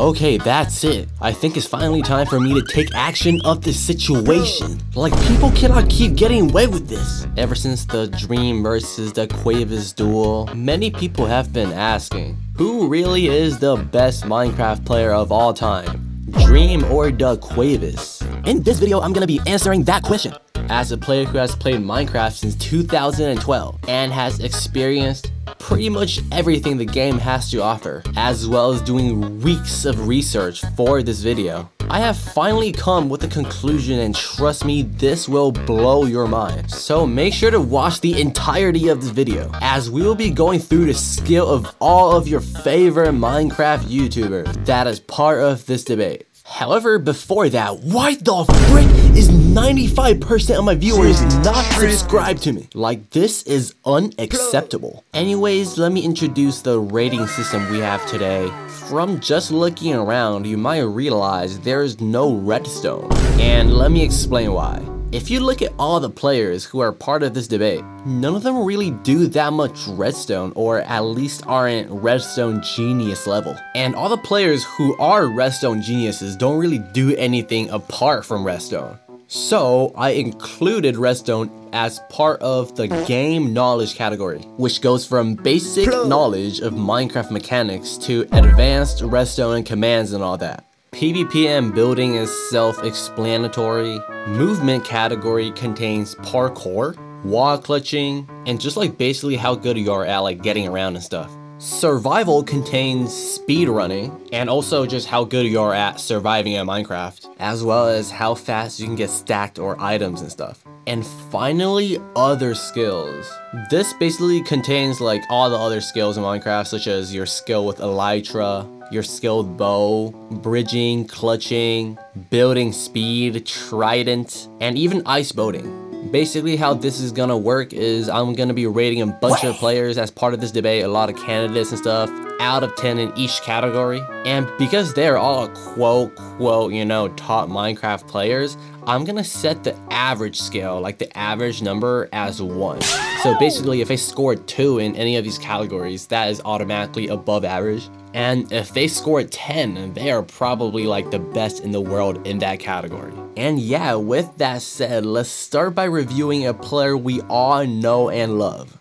Okay, that's it. I think it's finally time for me to take action of this situation. Like, people cannot keep getting away with this. Ever since the Dream versus DaquavisMC duel, many people have been asking, who really is the best Minecraft player of all time? Dream or DaquavisMC? In this video, I'm gonna be answering that question. As a player who has played Minecraft since 2012 and has experienced pretty much everything the game has to offer, as well as doing weeks of research for this video, I have finally come with a conclusion, and trust me, this will blow your mind. So make sure to watch the entirety of this video, as we will be going through the skill of all of your favorite Minecraft YouTubers that is part of this debate. However, before that, why the frick is 95% of my viewers not subscribed to me? Like, this is unacceptable. Anyways, let me introduce the rating system we have today. From just looking around, you might realize there is no redstone. And let me explain why. If you look at all the players who are part of this debate, none of them really do that much redstone, or at least aren't redstone genius level. And all the players who are redstone geniuses don't really do anything apart from redstone. So I included redstone as part of the game knowledge category, which goes from basic knowledge of Minecraft mechanics to advanced redstone and commands and all that. PvP and building is self-explanatory. Movement category contains parkour, wall clutching, and just like basically how good you are at like getting around and stuff. Survival contains speed running, and also just how good you are at surviving in Minecraft, as well as how fast you can get stacked or items and stuff. And finally, other skills. This basically contains like all the other skills in Minecraft, such as your skill with elytra, your skilled bow, bridging, clutching, building speed, trident, and even ice boating. Basically how this is gonna work is I'm gonna be rating a bunch of players as part of this debate, a lot of candidates and stuff, out of 10 in each category. And because they're all quote, you know, top Minecraft players, I'm gonna set the average scale, like the average number, as 1. So basically if they score 2 in any of these categories, that is automatically above average. And if they score 10, they are probably like the best in the world in that category. And yeah, with that said, let's start by reviewing a player we all know and love.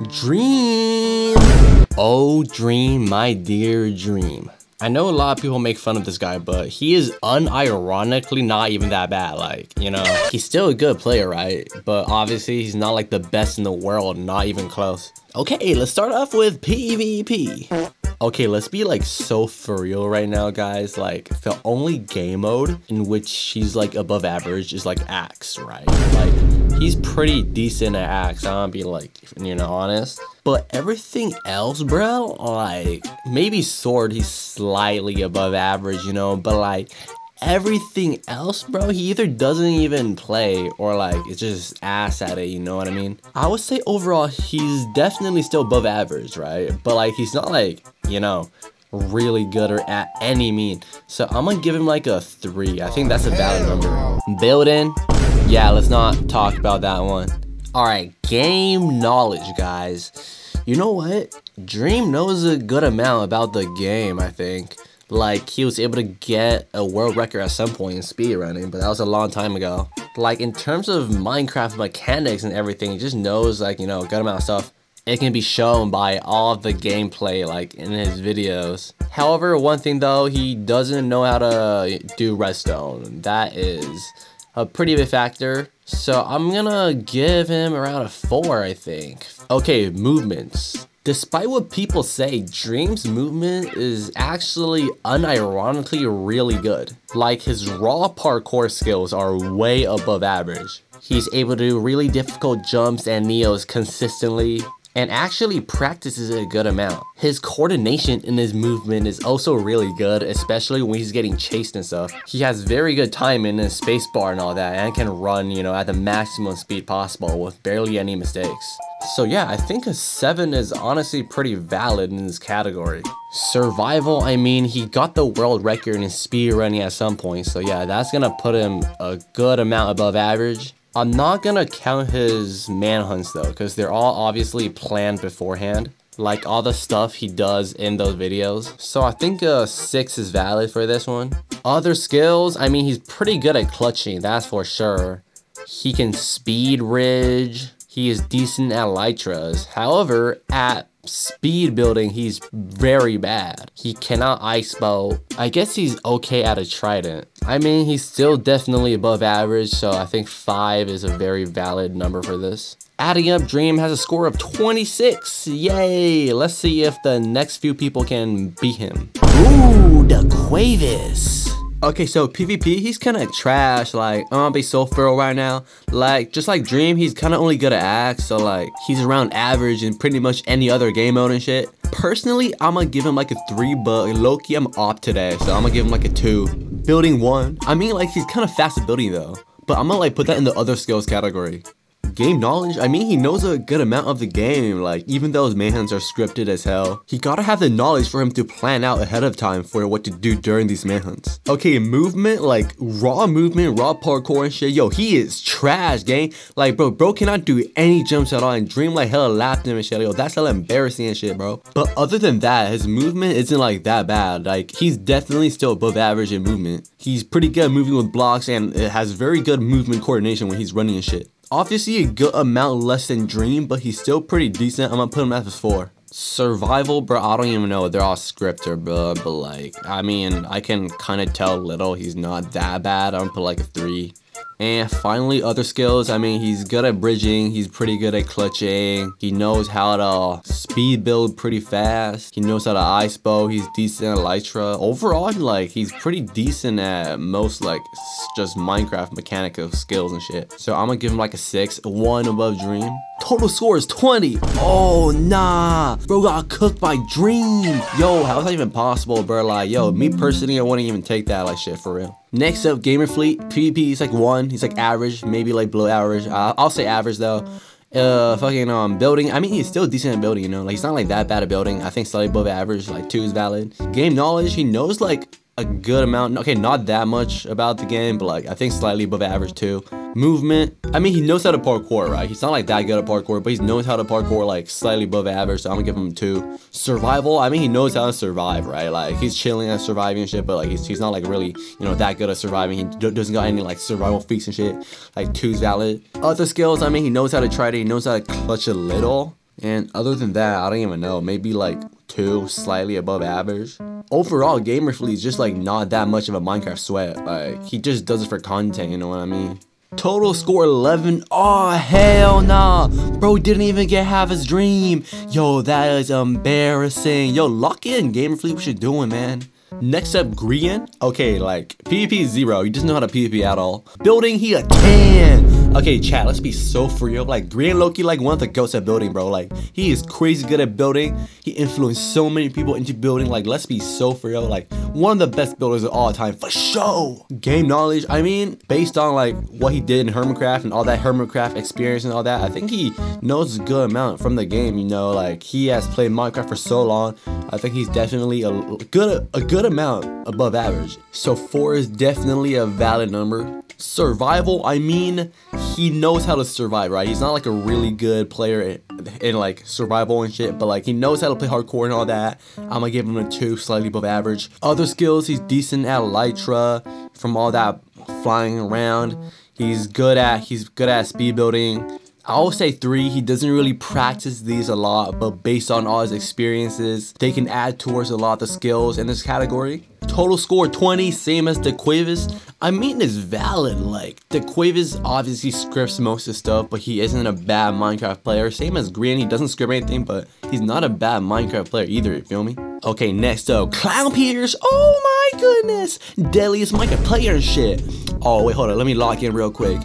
Dream! Oh, Dream, my dear Dream. I know a lot of people make fun of this guy, but he is unironically not even that bad. Like, you know, he's still a good player, right? But obviously he's not like the best in the world, not even close. Okay, let's start off with PvP. Okay, let's be like so for real right now, guys. Like, the only game mode in which he's like above average is like axe, right? Like, he's pretty decent at axe, I'm gonna be like, you know, honest. But everything else, bro, like, maybe sword, he's slightly above average, you know, but like, everything else, bro, he either doesn't even play or like it's just ass at it, you know what I mean? I would say overall he's definitely still above average, right? But like he's not like, you know, really good or at any mean. So I'm gonna give him like a 3. I think that's a valid number. Building, yeah, let's not talk about that one. Alright, game knowledge, guys. You know what? Dream knows a good amount about the game, I think. Like, he was able to get a world record at some point in speedrunning, but that was a long time ago. Like, in terms of Minecraft mechanics and everything, he just knows, like, you know, a good amount of stuff. It can be shown by all of the gameplay, like, in his videos. However, one thing, though, he doesn't know how to do redstone. That is a pretty big factor. So, I'm gonna give him around a 4, I think. Okay, movements. Despite what people say, Dream's movement is actually unironically really good. Like, his raw parkour skills are way above average. He's able to do really difficult jumps and neos consistently, and actually practices a good amount. His coordination in his movement is also really good, especially when he's getting chased and stuff. He has very good timing and spacebar and all that, and can run, you know, at the maximum speed possible with barely any mistakes. So yeah, I think a 7 is honestly pretty valid in this category. Survival, I mean, he got the world record in speedrunning at some point, so yeah, that's gonna put him a good amount above average. I'm not gonna count his manhunts though, because they're all obviously planned beforehand. like all the stuff he does in those videos. So I think a 6 is valid for this one. Other skills, I mean, he's pretty good at clutching, that's for sure. He can speed ridge. He is decent at elytras. However, at speed building, he's very bad. He cannot ice bow. I guess he's okay at a trident. I mean, he's still definitely above average, so I think 5 is a very valid number for this. Adding up, Dream has a score of 26. Yay! Let's see if the next few people can beat him. Ooh, DaquavisMC. Okay, so PvP, he's kind of trash. Like, I'm gonna be so thorough right now. Like, just like Dream, he's kind of only good at Axe. So, like, he's around average in pretty much any other game mode and shit. Personally, I'm gonna give him like a 3, but low-key, I'm off today. So, I'm gonna give him like a 2. Building 1. I mean, like, he's kind of fast at building, though. But I'm gonna, like, put that in the other skills category. Game knowledge, I mean, he knows a good amount of the game. Like, even though his mayhems are scripted as hell, he gotta have the knowledge for him to plan out ahead of time for what to do during these mayhems. Okay, movement, like raw movement, raw parkour and shit, yo, he is trash, gang. Like, bro cannot do any jumps at all, and Dream like hella lapped him and shit. Yo, that's hella embarrassing and shit, bro. But other than that, his movement isn't like that bad. Like, he's definitely still above average in movement. He's pretty good at moving with blocks, and it has very good movement coordination when he's running and shit. Obviously a good amount less than Dream, but he's still pretty decent. I'm gonna put him at a 4. Survival, bro, I don't even know. They're all scripted, bro, but like, I mean, I can kind of tell little. He's not that bad. I'm gonna put like a 3. And finally, other skills. I mean, he's good at bridging. He's pretty good at clutching. He knows how to speed build pretty fast. He knows how to ice bow. He's decent at elytra. Overall, like, he's pretty decent at most, like, just Minecraft mechanical skills and shit. So I'm gonna give him like a 6, 1 above Dream. Total score is 20. Oh, nah. Bro got cooked by Dream. Yo, how is that even possible, bro? Like, yo, me personally, I wouldn't even take that like shit for real. Next up, Gamerfleet. PvP, he's like 1. He's like average, maybe like below average. I'll say average though. Building. I mean, he's still decent at building, you know. Like, he's not like that bad at building. I think slightly above average, like 2 is valid. Game knowledge, he knows like a good amount. Okay, not that much about the game, but like I think slightly above average too. Movement, I mean, he knows how to parkour, right? He's not like that good at parkour, but he knows how to parkour like slightly above average, so I'm gonna give him a 2. Survival, I mean, he knows how to survive, right? Like, he's chilling at surviving and shit, but like he's not like really, you know, that good at surviving. He doesn't got any like survival feats and shit. Like, 2 is valid. Other skills, I mean, he knows how to try it, he knows how to clutch a little. And other than that, I don't even know, maybe like 2, slightly above average. Overall, Gamerfleet is just like not that much of a Minecraft sweat. Like, he just does it for content, you know what I mean? Total score 11. Oh, hell nah. Bro didn't even get half his Dream. Yo, that is embarrassing. Yo, lock in, Gamerfleet. What you doing, man? Next up, Grian. Okay, like, PvP is 0. He doesn't know how to PvP at all. Building, he a 10. Okay, chat, let's be so for real. Like, Grian Loki, like, one of the goats at building, bro. Like, he is crazy good at building. He influenced so many people into building. Like, let's be so for real. Like, one of the best builders of all time, for sure. Game knowledge, I mean, based on, like, what he did in Hermitcraft and all that Hermitcraft experience and all that, I think he knows a good amount from the game, you know? Like, he has played Minecraft for so long. I think he's definitely a good amount above average. So 4 is definitely a valid number. Survival, I mean, he knows how to survive, right? He's not like a really good player in like survival and shit, but like he knows how to play hardcore and all that. I'm gonna give him a 2, slightly above average. Other skills, he's decent at elytra from all that flying around. He's good at speed building. I will say 3, he doesn't really practice these a lot, but based on all his experiences, they can add towards a lot of the skills in this category. Total score 20, same as DaquavisMC. I mean, it's valid. Like, DaquavisMC obviously scripts most of the stuff, but he isn't a bad Minecraft player. Same as Grian, he doesn't script anything, but he's not a bad Minecraft player either, you feel me? Okay, next up, ClownPierce. Oh my goodness, deadliest Minecraft player and shit. Oh, wait, hold on, let me lock in real quick.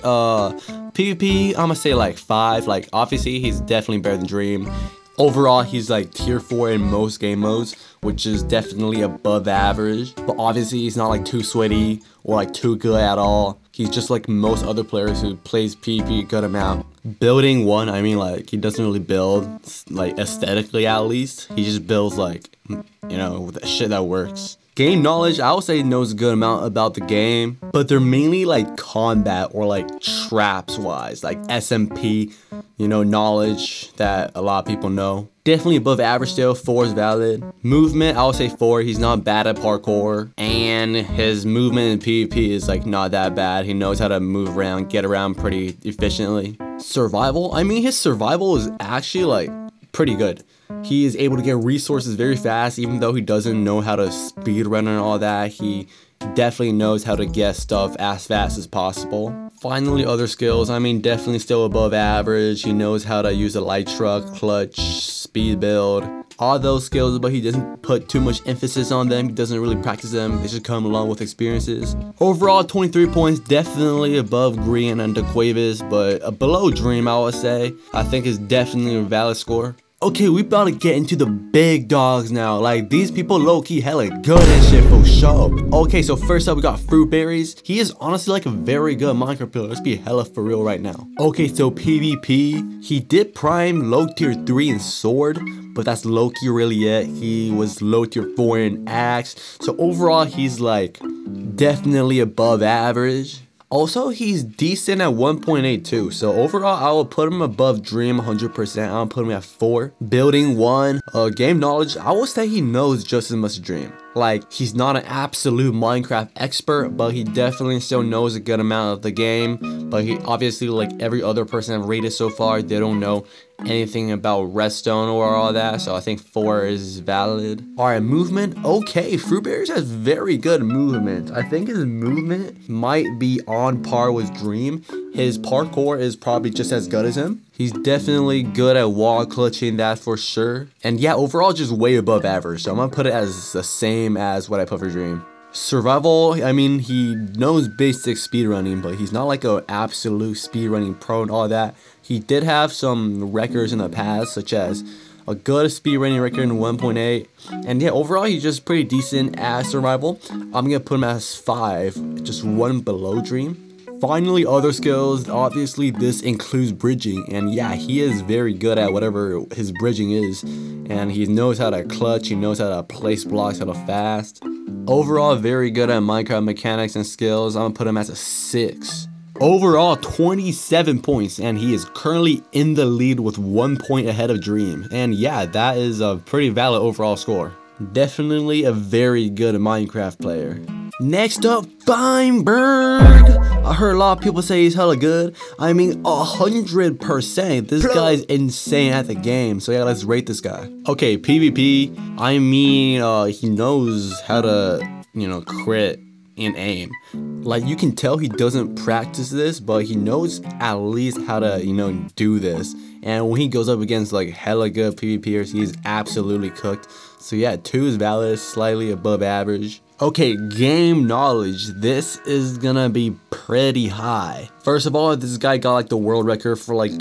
PvP, I'm gonna say like 5. Like, obviously, he's definitely better than Dream. Overall, he's like tier 4 in most game modes, which is definitely above average. But obviously, he's not like too sweaty or like too good at all. He's just like most other players who plays PvP a good amount. Building 1, I mean, like, he doesn't really build, like, aesthetically at least. He just builds, like, you know, with the shit that works. Game knowledge, I would say knows a good amount about the game, but they're mainly like combat or like traps wise, like SMP, you know, knowledge that a lot of people know. Definitely above average still, 4 is valid. Movement, I would say 4, he's not bad at parkour. And his movement in PvP is like not that bad. He knows how to move around, get around pretty efficiently. Survival, I mean his survival is actually like pretty good. He is able to get resources very fast, even though he doesn't know how to speedrun and all that. He definitely knows how to get stuff as fast as possible. Finally, other skills, I mean definitely still above average. He knows how to use a light truck, clutch, speed build, all those skills, but he doesn't put too much emphasis on them. He doesn't really practice them. They just come along with experiences. Overall, 23 points, definitely above Grian and DaquavisMC, but below Dream, I would say. I think is definitely a valid score. Okay, we about to get into the big dogs now. Like, these people low-key hella good and shit for sure. Okay, so first up we got Fruitberries. He is honestly like a very good Minecraft player. Let's be hella for real right now. Okay, so PvP. He did prime low tier 3 in sword, but that's low-key really it. He was low tier 4 in axe. So overall, he's like definitely above average. Also, he's decent at 1.82, so overall, I will put him above Dream 100%. I'll put him at 4. Building 1. Game knowledge, I will say he knows just as much as Dream. Like, he's not an absolute Minecraft expert, but he definitely still knows a good amount of the game. But he obviously, like every other person I've rated so far, they don't know anything about redstone or all that, so I think 4 is valid. Alright, movement. Okay, Fruitberries has very good movement. I think his movement might be on par with Dream. His parkour is probably just as good as him. He's definitely good at wall clutching, that for sure. And yeah, overall just way above average, so I'm gonna put it as the same as what I put for Dream. Survival, I mean, he knows basic speedrunning, but he's not like an absolute speedrunning pro and all that. He did have some records in the past, such as a good speedrunning record in 1.8. And yeah, overall, he's just pretty decent at survival. I'm gonna put him as 5, just 1 below Dream. Finally, other skills. Obviously, this includes bridging, and yeah, he is very good at whatever his bridging is, and he knows how to clutch, he knows how to place blocks hella fast. Overall, very good at Minecraft mechanics and skills. I'm gonna put him as a 6. Overall, 27 points, and he is currently in the lead with 1 point ahead of Dream. And yeah, that is a pretty valid overall score. Definitely a very good Minecraft player. Next up, Feinberg. I heard a lot of people say he's hella good. I mean, 100%. This guy's insane at the game. So yeah, let's rate this guy. Okay, PvP. I mean, he knows how to, you know, crit and aim. Like, you can tell he doesn't practice this, but he knows at least how to, you know, do this. And when he goes up against like hella good PvPers, he's absolutely cooked. So yeah, 2 is valid, slightly above average. Okay, game knowledge. This is gonna be pretty high. First of all, this guy got like the world record for like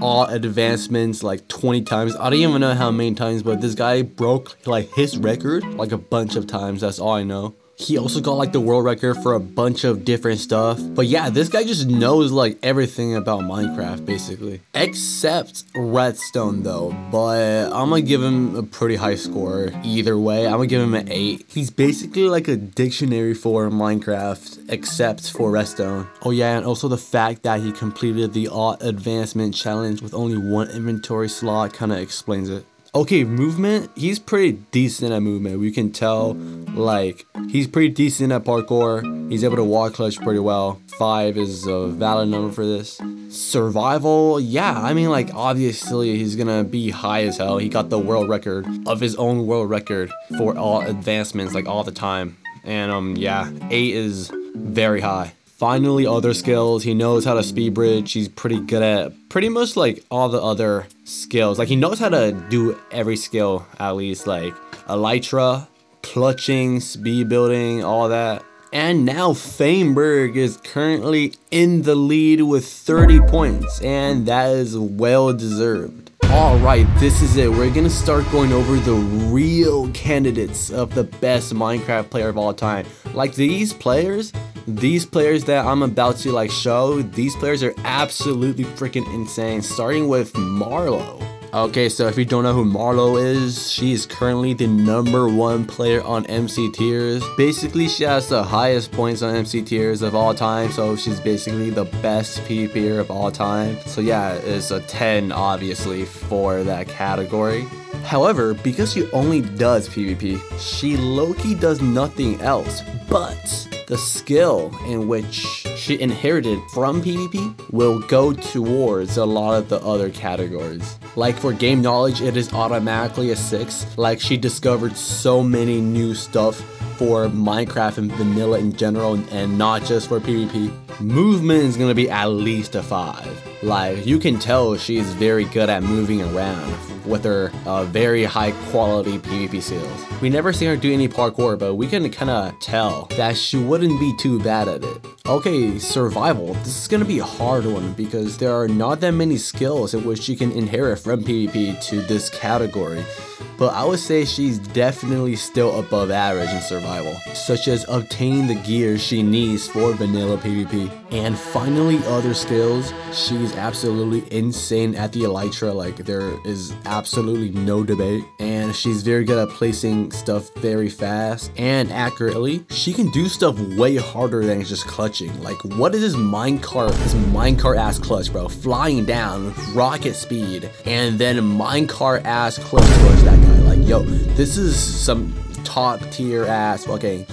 all advancements like 20 times. I don't even know how many times, but this guy broke like his record like a bunch of times. That's all I know. He also got like the world record for a bunch of different stuff. But yeah, this guy just knows like everything about Minecraft basically. Except redstone though. But I'm gonna give him a pretty high score either way. I'm gonna give him an 8. He's basically like a dictionary for Minecraft except for redstone. Oh yeah, and also the fact that he completed the all advancement challenge with only 1 inventory slot kind of explains it. Okay, movement, he's pretty decent at movement. We can tell, like, he's pretty decent at parkour. He's able to wall clutch pretty well. 5 is a valid number for this. Survival, yeah, I mean, like, obviously he's gonna be high as hell. He got the world record of his own world record for all advancements, like, all the time. And, yeah, 8 is very high. Finally, other skills. He knows how to speed bridge. He's pretty good at pretty much like all the other skills. Like, he knows how to do every skill at least, like elytra, clutching, speed building, all that. And now Feinberg is currently in the lead with 30 points, and that is well deserved. Alright, this is it. We're gonna start going over the real candidates of the best Minecraft player of all time. Like, these players that I'm about to like show, these players are absolutely freaking insane. Starting with Marlowww. Okay, so if you don't know who Marlowww is, she is currently the #1 player on MC tiers. Basically, she has the highest points on MC tiers of all time, so she's basically the best PvPer of all time. So yeah, it's a 10 obviously for that category. However, because she only does PvP, she low-key does nothing else, but the skill in which she inherited from PvP will go towards a lot of the other categories. Like for game knowledge, it is automatically a 6. Like she discovered so many new stuff for Minecraft and vanilla in general, and not just for PvP. Movement is gonna be at least a 5. Like you can tell she's very good at moving around with her very high quality PvP skills. We never seen her do any parkour, but we can kind of tell that she wouldn't be too bad at it. Okay, survival. This is gonna be a hard one because there are not that many skills in which you can inherit from PvP to this category. But I would say she's definitely still above average in survival, such as obtaining the gear she needs for vanilla PvP. And finally, other skills, she's absolutely insane at the elytra, like there is absolutely no debate. And she's very good at placing stuff very fast and accurately. She can do stuff way harder than just clutching. Like what is this minecart ass clutch, bro? Flying down, rocket speed, and then minecart ass clutch towards that guy. Like, yo, this is some top tier ass, okay,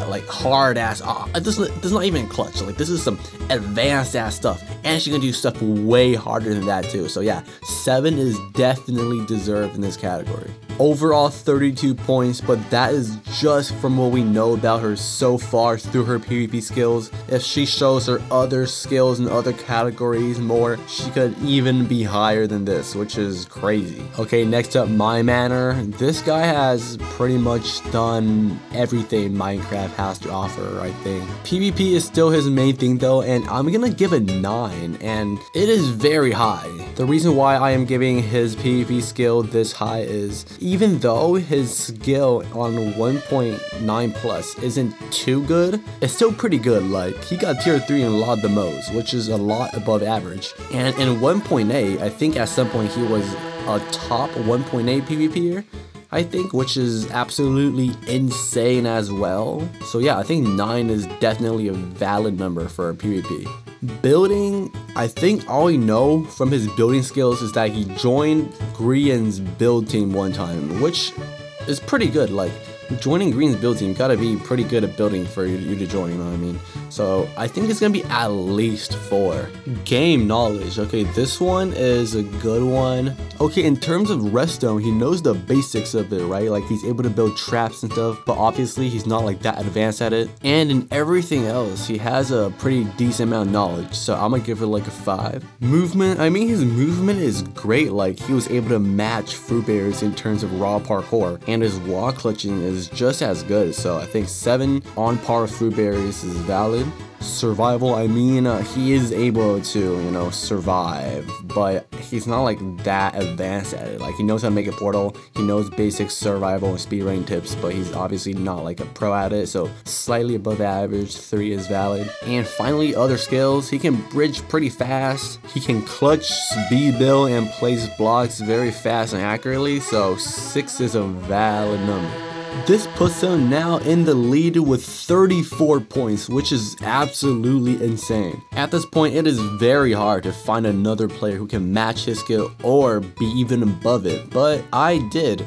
like hard ass. This is not even clutch. Like this is some advanced ass stuff, and she can do stuff way harder than that too. So yeah, 7 is definitely deserved in this category. Overall 32 points, but that is just from what we know about her so far through her PvP skills. If she shows her other skills in other categories more, she could even be higher than this, which is crazy. Okay, next up, Minemanner. This guy has pretty much done everything Minecraft has to offer, I think. PvP is still his main thing though, and I'm gonna give it 9, and it is very high. The reason why I am giving his PvP skill this high is even though his skill on 1.9 plus isn't too good, it's still pretty good. Like he got tier 3 in a lot of the modes, which is a lot above average. And in 1.8, I think at some point he was a top 1.8 PvPer, I think, which is absolutely insane as well. So yeah, I think 9 is definitely a valid number for PvP. Building, I think all we know from his building skills is that he joined Grian's build team one time, which is pretty good. Like joining Grian's build team, gotta be pretty good at building for you to join, you know what I mean? So I think it's gonna be at least 4. Game knowledge, okay, this one is a good one. Okay, in terms of redstone, he knows the basics of it, right? Like he's able to build traps and stuff, but obviously he's not like that advanced at it. And in everything else, he has a pretty decent amount of knowledge, so I'm gonna give it like a 5. Movement, I mean, his movement is great. Like he was able to match fruitberries in terms of raw parkour, and his wall clutching is just as good. So I think 7 on par with fruitberries is valid. Survival, I mean, he is able to, you know, survive, but he's not like that advanced at it. Like he knows how to make a portal, he knows basic survival and speedrunning tips, but he's obviously not like a pro at it, so slightly above average. 3 is valid. And finally, other skills, he can bridge pretty fast, he can clutch, speed build, and place blocks very fast and accurately, so 6 is a valid number. This puts him now in the lead with 34 points, which is absolutely insane. At this point, it is very hard to find another player who can match his skill or be even above it, but I did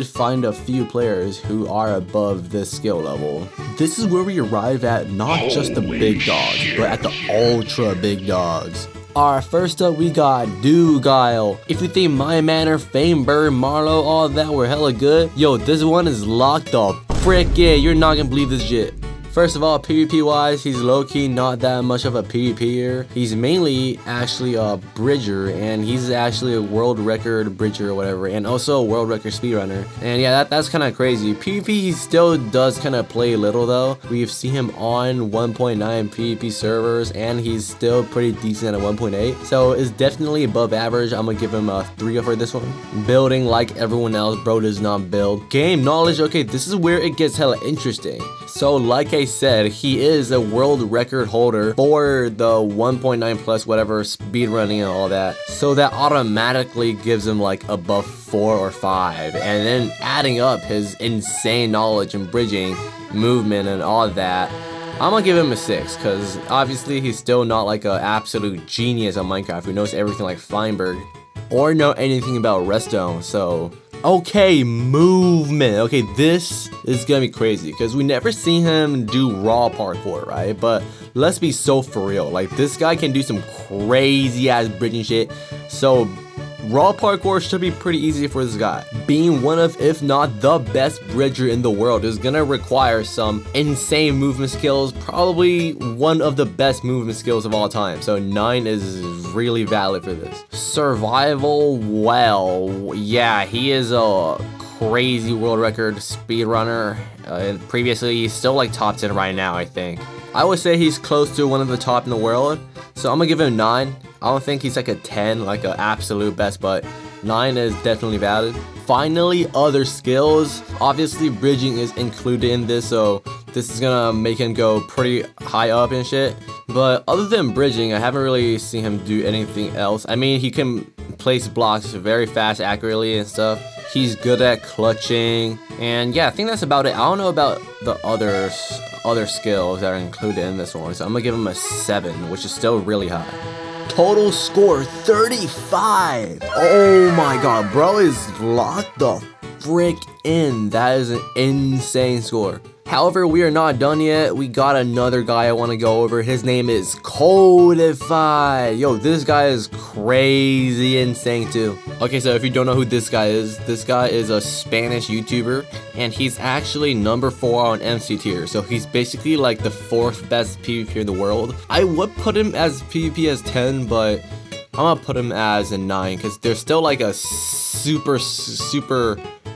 find a few players who are above this skill level. This is where we arrive at not just the big dogs, but at the ultra big dogs. Alright, first up we got Doogile. If you think Minemanner, Feinberg, Marlowww, all that were hella good, yo, this one is locked up. Frick yeah, you're not gonna believe this shit. First of all, PvP wise, he's low-key not that much of a PvPer. He's mainly actually a bridger, and he's actually a world record bridger or whatever, and also a world record speedrunner. And yeah, that's kind of crazy. PvP, he still does kind of play little though. We've seen him on 1.9 PvP servers, and he's still pretty decent at 1.8. So it's definitely above average. I'm gonna give him a 3 for this one. Building, like everyone else, bro does not build. Game knowledge, okay, this is where it gets hella interesting. So like I said, he is a world record holder for the 1.9 plus whatever speed running and all that. So that automatically gives him like above 4 or 5. And then adding up his insane knowledge in bridging, movement and all that, I'm gonna give him a 6, because obviously he's still not like an absolute genius on Minecraft who knows everything like Feinberg or know anything about redstone. So okay, movement. Okay, this is gonna be crazy because we never see him do raw parkour, right? But let's be so for real, like this guy can do some crazy ass bridging shit. So raw parkour should be pretty easy for this guy. Being one of, if not the best bridger in the world, is gonna require some insane movement skills, probably one of the best movement skills of all time. So 9 is really valid for this. Survival, well, yeah, he is a crazy world record speedrunner. And previously, he's still like top 10 right now, I think. I would say he's close to one of the top in the world, so I'm gonna give him 9. I don't think he's like a 10, like an absolute best, but 9 is definitely valid. Finally, other skills. Obviously, bridging is included in this, so this is gonna make him go pretty high up and shit. But other than bridging, I haven't really seen him do anything else. I mean, he can place blocks very fast, accurately and stuff. He's good at clutching, and yeah, I think that's about it. I don't know about the other skills that are included in this one, so I'm gonna give him a 7, which is still really high. Total score 35. Oh my god, bro is locked the frick in. That is an insane score. However, we are not done yet. We got another guy I want to go over. His name is Coldified. Yo, this guy is crazy insane too. Okay, so if you don't know who this guy is a Spanish YouTuber, and he's actually number 4 on MC tier. So he's basically like the 4th best PvP in the world. I would put him as PvP as 10, but I'm gonna put him as a 9 because there's still like a super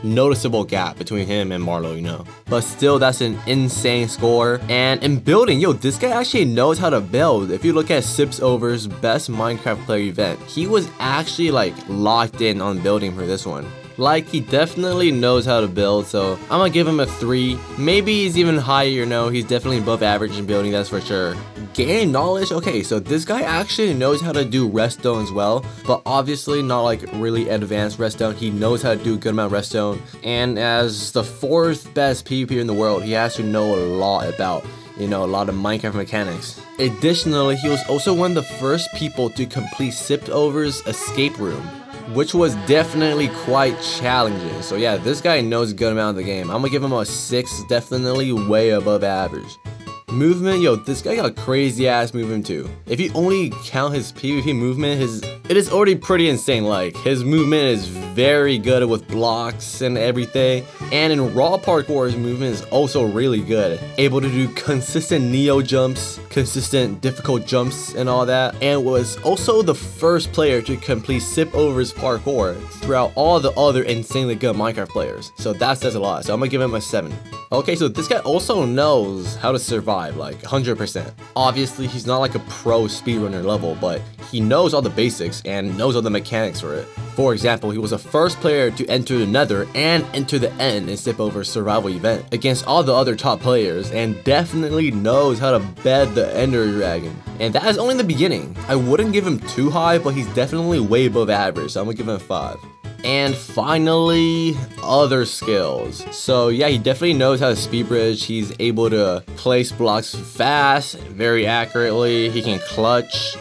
noticeable gap between him and Marlowww, you know. But still, that's an insane score. And in building, yo, this guy actually knows how to build. If you look at SipsOver's best Minecraft player event, he was actually like locked in on building for this one. Like, he definitely knows how to build, so I'm gonna give him a 3. Maybe he's even higher, you know, he's definitely above average in building, that's for sure. Gain knowledge, okay, so this guy actually knows how to do redstone as well, but obviously not like really advanced redstone. He knows how to do a good amount of redstone, and as the 4th best PvPer in the world, he has to know a lot about, you know, a lot of Minecraft mechanics. Additionally, he was also one of the first people to complete SipsOver's escape room, which was definitely quite challenging. So yeah, this guy knows a good amount of the game. I'm gonna give him a 6, definitely way above average. Movement, yo, this guy got crazy ass movement too. If you only count his PvP movement, it is already pretty insane. Like, his movement is very good with blocks and everything. And in raw parkour, his movement is also really good. Able to do consistent neo jumps, consistent difficult jumps and all that. And was also the first player to complete SipsOver's parkour throughout all the other insanely good Minecraft players. So that says a lot. So I'm gonna give him a 7. Okay, so this guy also knows how to survive, like 100%. Obviously, he's not like a pro speedrunner level, but he knows all the basics and knows all the mechanics for it. For example, he was the first player to enter the Nether and enter the End in SipsOver's survival event against all the other top players, and definitely knows how to bed the Ender Dragon. And that is only the beginning. I wouldn't give him too high, but he's definitely way above average, so I'm gonna give him a 5. And finally, other skills. So yeah, he definitely knows how to speed bridge. He's able to place blocks fast, very accurately. He can clutch.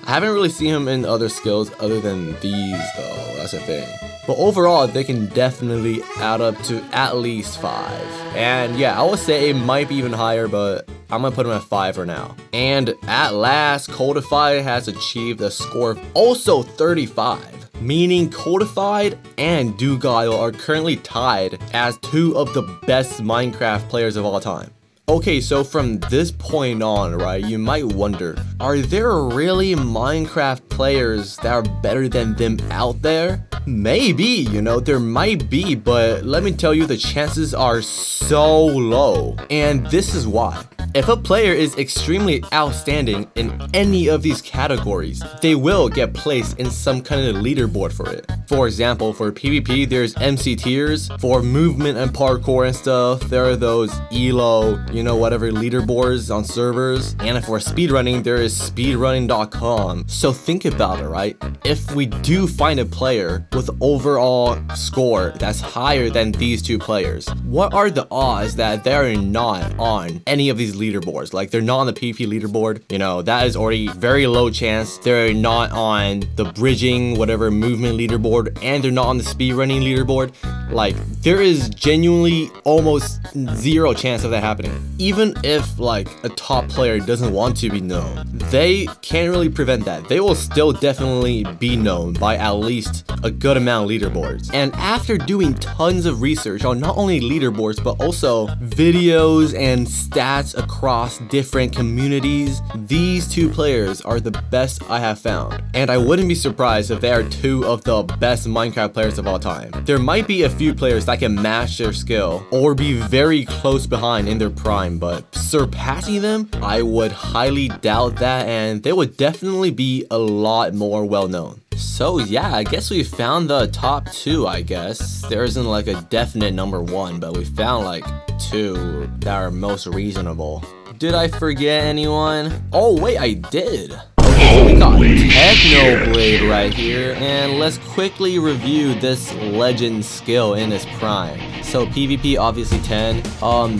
I haven't really seen him in other skills other than these though, that's a thing. But overall, they can definitely add up to at least 5. And yeah, I would say it might be even higher, but I'm gonna put him at 5 for now. And at last, Coldified has achieved a score of also 35. Meaning Coldified and Doogile are currently tied as 2 of the best Minecraft players of all time. Okay, so from this point on, right, you might wonder, are there really Minecraft players that are better than them out there? Maybe, you know, there might be, but let me tell you, the chances are so low. And this is why. If a player is extremely outstanding in any of these categories, they will get placed in some kind of leaderboard for it. For example, for PvP, there's MC tiers. For movement and parkour and stuff, there are those ELO, you know, whatever leaderboards on servers. And for speedrunning, there is speedrunning.com. So think about it, right? If we do find a player with overall score that's higher than these two players, what are the odds that they're not on any of these leaderboards? Like, they're not on the PvP leaderboard, you know, that is already very low chance. They're not on the bridging, whatever movement leaderboard, and they're not on the speedrunning leaderboard. Like, there is genuinely almost zero chance of that happening. Even if like a top player doesn't want to be known, they can't really prevent that. They will still definitely be known by at least a good amount of leaderboards. And after doing tons of research on not only leaderboards, but also videos and stats across different communities, these two players are the best I have found. And I wouldn't be surprised if they are two of the best Minecraft players of all time. There might be a few players that can match their skill or be very close behind in their prime, but surpassing them, I would highly doubt that, and they would definitely be a lot more well known. So yeah, I guess we found the top two, I guess. There isn't like a definite number one, but we found like two that are most reasonable. Did I forget anyone? Oh wait, I did. Okay, so we got Technoblade right here, and let's quickly review this legend skill in its prime. So PvP obviously 10,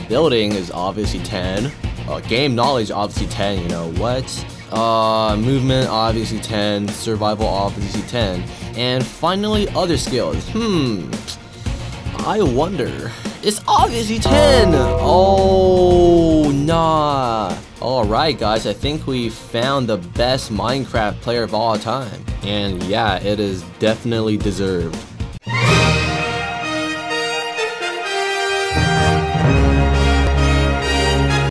building is obviously 10, game knowledge obviously 10, you know what? Movement obviously 10, survival obviously 10, and finally other skills. I wonder. It's obviously 10! Oh, nah. Alright guys, I think we found the best Minecraft player of all time. And yeah, it is definitely deserved.